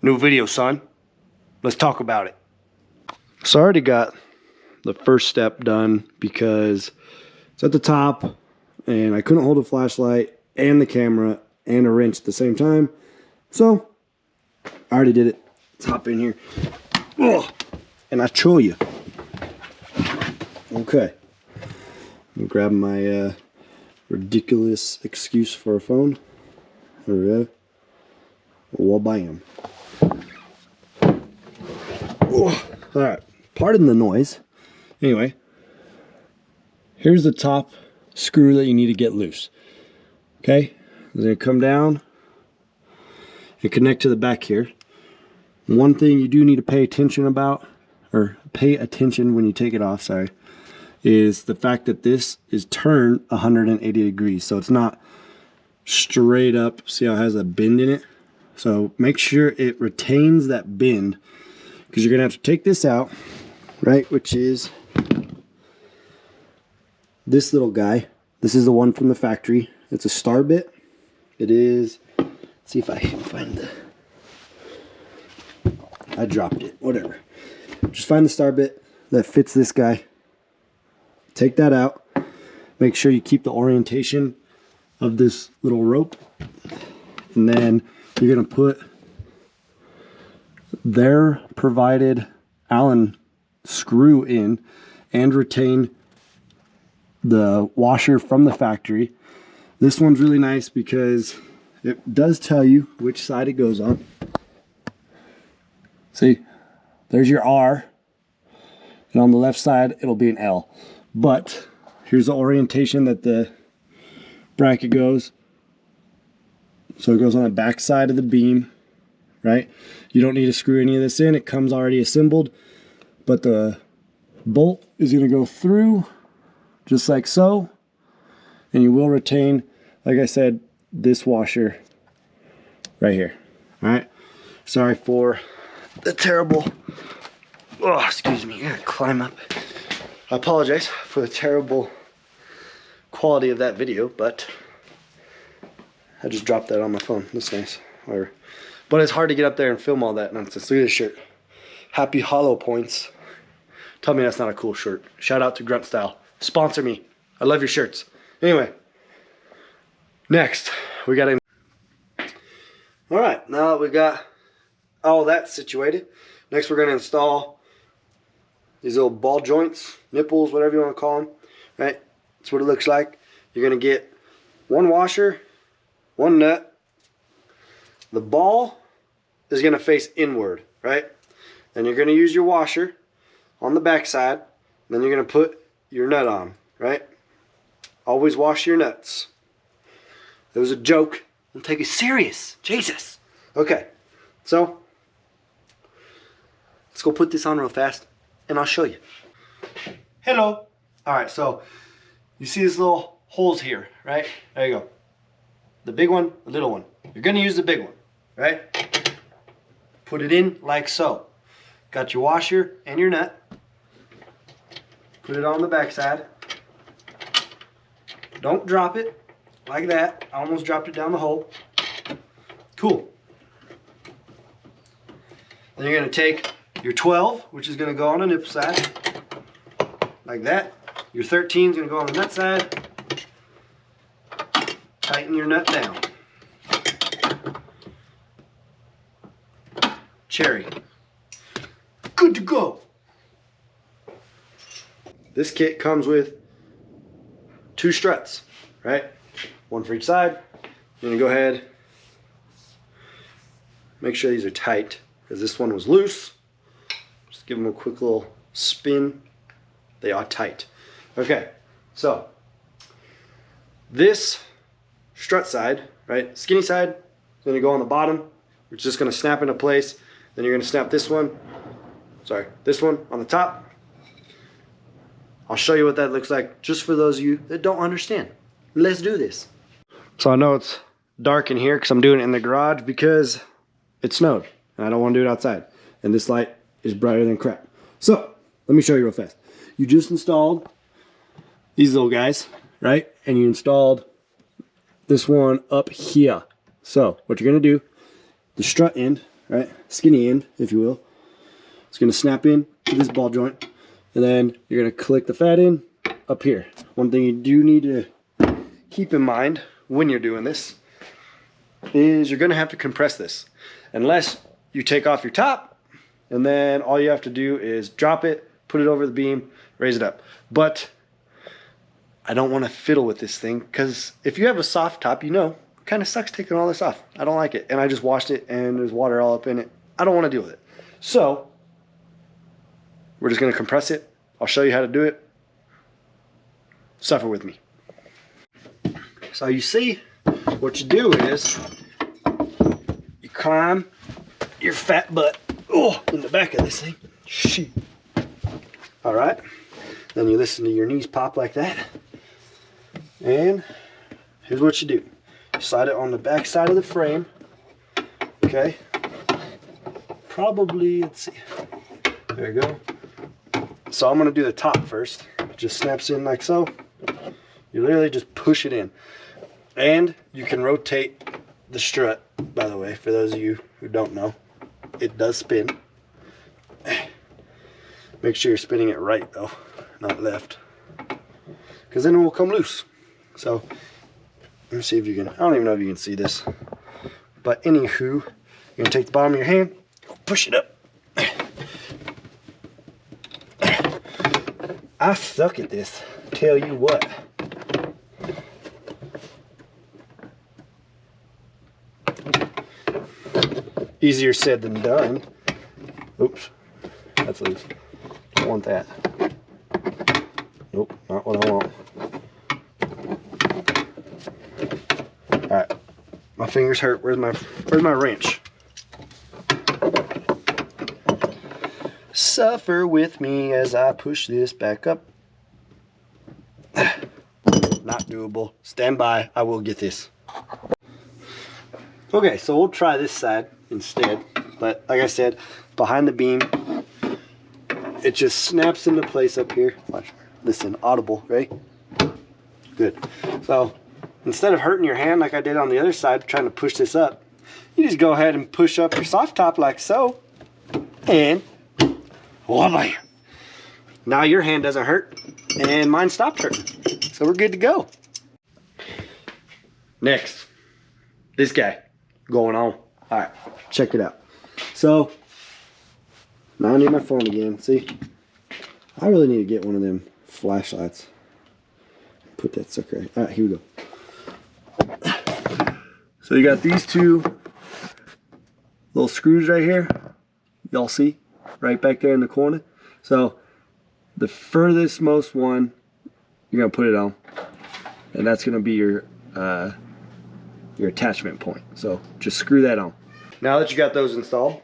New video, son. Let's talk about it. So I already got the first step done because it's at the top and I couldn't hold a flashlight and the camera and a wrench at the same time. So I already did it. Let's hop in here. Oh, and I'll show you. Okay. I'm grabbing my ridiculous excuse for a phone. There we go. Well, bam. Oh, all right. Pardon the noise. Anyway, here's the top screw that you need to get loose. Okay, it's gonna come down and connect to the back here. One thing you do need to pay attention about, or pay attention when you take it off, sorry, is the fact that this is turned 180 degrees. So it's not straight up. See how it has a bend in it? So make sure it retains that bend, because you're gonna have to take this out, right? Which is this little guy. This is the one from the factory. It's a star bit. It is, let's see if I can find the, I dropped it, whatever. Just find the star bit that fits this guy. Take that out. Make sure you keep the orientation of this little rope. And then you're gonna put their provided Allen screw in and retain the washer from the factory. This one's really nice because it does tell you which side it goes on. See, there's your R, and on the left side it'll be an L. But here's the orientation that the bracket goes. So it goes on the back side of the beam, right? You don't need to screw any of this in. It comes already assembled, but the bolt is going to go through just like so, and you will retain, like I said, this washer right here. All right, sorry for the terrible, oh, excuse me, I gotta climb up. I apologize for the terrible quality of that video, but I just dropped that on my phone. That's nice. Whatever. But it's hard to get up there and film all that nonsense. Look at this shirt. Happy Hollow Points. Tell me that's not a cool shirt. Shout out to Grunt Style. Sponsor me. I love your shirts. Anyway, next we got in. All right, now that we got all that situated, next we're going to install these little ball joints, nipples, whatever you want to call them. Right? That's what it looks like. You're going to get one washer, one nut. The ball is going to face inward, right? Then you're going to use your washer on the back side. Then you're going to put your nut on, right? Always wash your nuts. It was a joke. Don't take it serious. Jesus. Okay, so let's go put this on real fast and I'll show you. Hello. All right, so you see these little holes here, right? There you go. The big one, the little one. You're going to use the big one, right? Put it in like so. Got your washer and your nut. Put it on the back side. Don't drop it like that. I almost dropped it down the hole. Cool. Then you're going to take your 12, which is going to go on the nipple side, like that. Your 13 is going to go on the nut side. Tighten your nut down. Cherry. Good to go. This kit comes with 2 struts, right? One for each side. You're gonna go ahead, make sure these are tight, because this one was loose. Just give them a quick little spin. They are tight. Okay, so this strut side, right? Skinny side is gonna go on the bottom. It's just gonna snap into place. Then you're gonna snap this one, this one on the top. I'll show you what that looks like just for those of you that don't understand. Let's do this. So I know it's dark in here because I'm doing it in the garage because it snowed and I don't want to do it outside. And this light is brighter than crap. So let me show you real fast. You just installed these little guys, right? And you installed this one up here. So what you're going to do, the strut end, right? Skinny end, if you will. It's gonna snap in to this ball joint, and then you're gonna click the fat in up here. One thing you do need to keep in mind when you're doing this is you're gonna have to compress this. Unless you take off your top, and then all you have to do is drop it, put it over the beam, raise it up. But I don't want to fiddle with this thing, because if you have a soft top, you know, it kind of sucks taking all this off. I don't like it. And I just washed it and there's water all up in it. I don't want to deal with it. So we're just going to compress it. I'll show you how to do it. Suffer with me. So you see, what you do is you climb your fat butt in the back of this thing. Shoot. All right. Then you listen to your knees pop like that. And here's what you do. You slide it on the back side of the frame. Okay. Probably, let's see. There you go. So I'm going to do the top first. It just snaps in like so. You literally just push it in. And you can rotate the strut, by the way, for those of you who don't know. It does spin. Make sure you're spinning it right though, not left. Because then it will come loose. So, let me see if you can, I don't even know if you can see this. But anywho, you're going to take the bottom of your hand, push it up. I suck at this, tell you what. Easier said than done. Oops, that's loose. Don't want that. Nope, not what I want. Alright, my fingers hurt. Where's my wrench? Suffer with me as I push this back up. Not doable. Stand by, I will get this. Okay, so we'll try this side instead. But like I said, behind the beam, it just snaps into place up here. Watch. Listen, audible, right? Good. So instead of hurting your hand like I did on the other side, trying to push this up, you just go ahead and push up your soft top like so. And voila. Now your hand doesn't hurt and mine stopped hurting. So we're good to go. Next, this guy going on. All right, check it out. So now I need my phone again. See, I really need to get one of them flashlights. Put that sucker right. All right, here we go. So you got these two little screws right here. Y'all see? Right back there in the corner. So the furthest most one, you're gonna put it on, and that's gonna be your attachment point. So just screw that on. Now that you got those installed,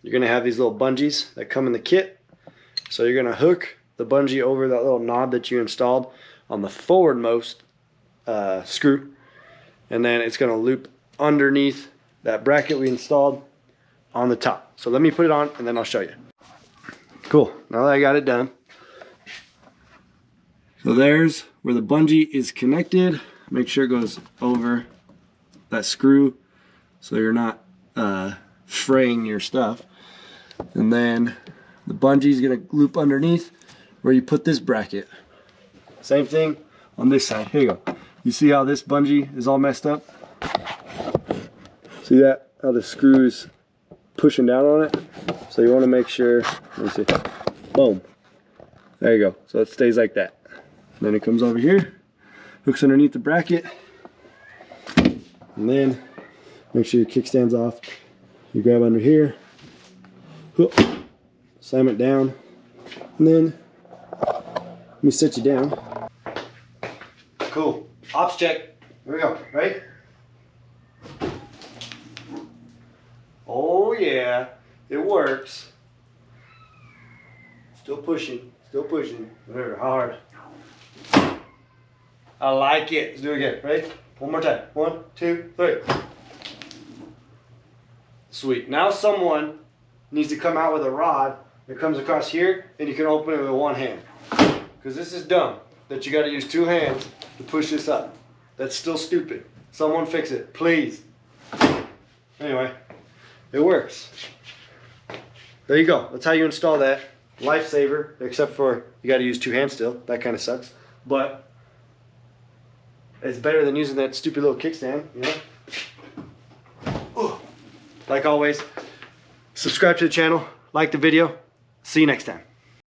you're gonna have these little bungees that come in the kit. So you're gonna hook the bungee over that little knob that you installed on the forwardmost screw, and then it's gonna loop underneath that bracket we installed on the top. So let me put it on and then I'll show you. Cool, now that I got it done. So there's where the bungee is connected. Make sure it goes over that screw so you're not fraying your stuff. And then the bungee is gonna loop underneath where you put this bracket. Same thing on this side. Here you go. You see how this bungee is all messed up? See that? How the screw is pushing down on it? So you want to make sure, let me see. Boom. There you go. So it stays like that. Then it comes over here, hooks underneath the bracket, and then make sure your kickstand's off. You grab under here, whoop, slam it down, and then let me set you down. Cool. Ops check. Here we go. Ready? Oh yeah, it works. Still pushing. Still pushing. Whatever. Hard. I like it. Let's do it again. Ready? One more time. 1, 2, 3. Sweet. Now someone needs to come out with a rod that comes across here, and you can open it with one hand. Because this is dumb that you got to use 2 hands to push this up. That's still stupid. Someone fix it, please. Anyway, It works. There you go. That's how you install that. Lifesaver, except for you got to use 2 hands still. That kind of sucks. But it's better than using that stupid little kickstand, you know? Ooh. Like always, subscribe to the channel, like the video. See you next time.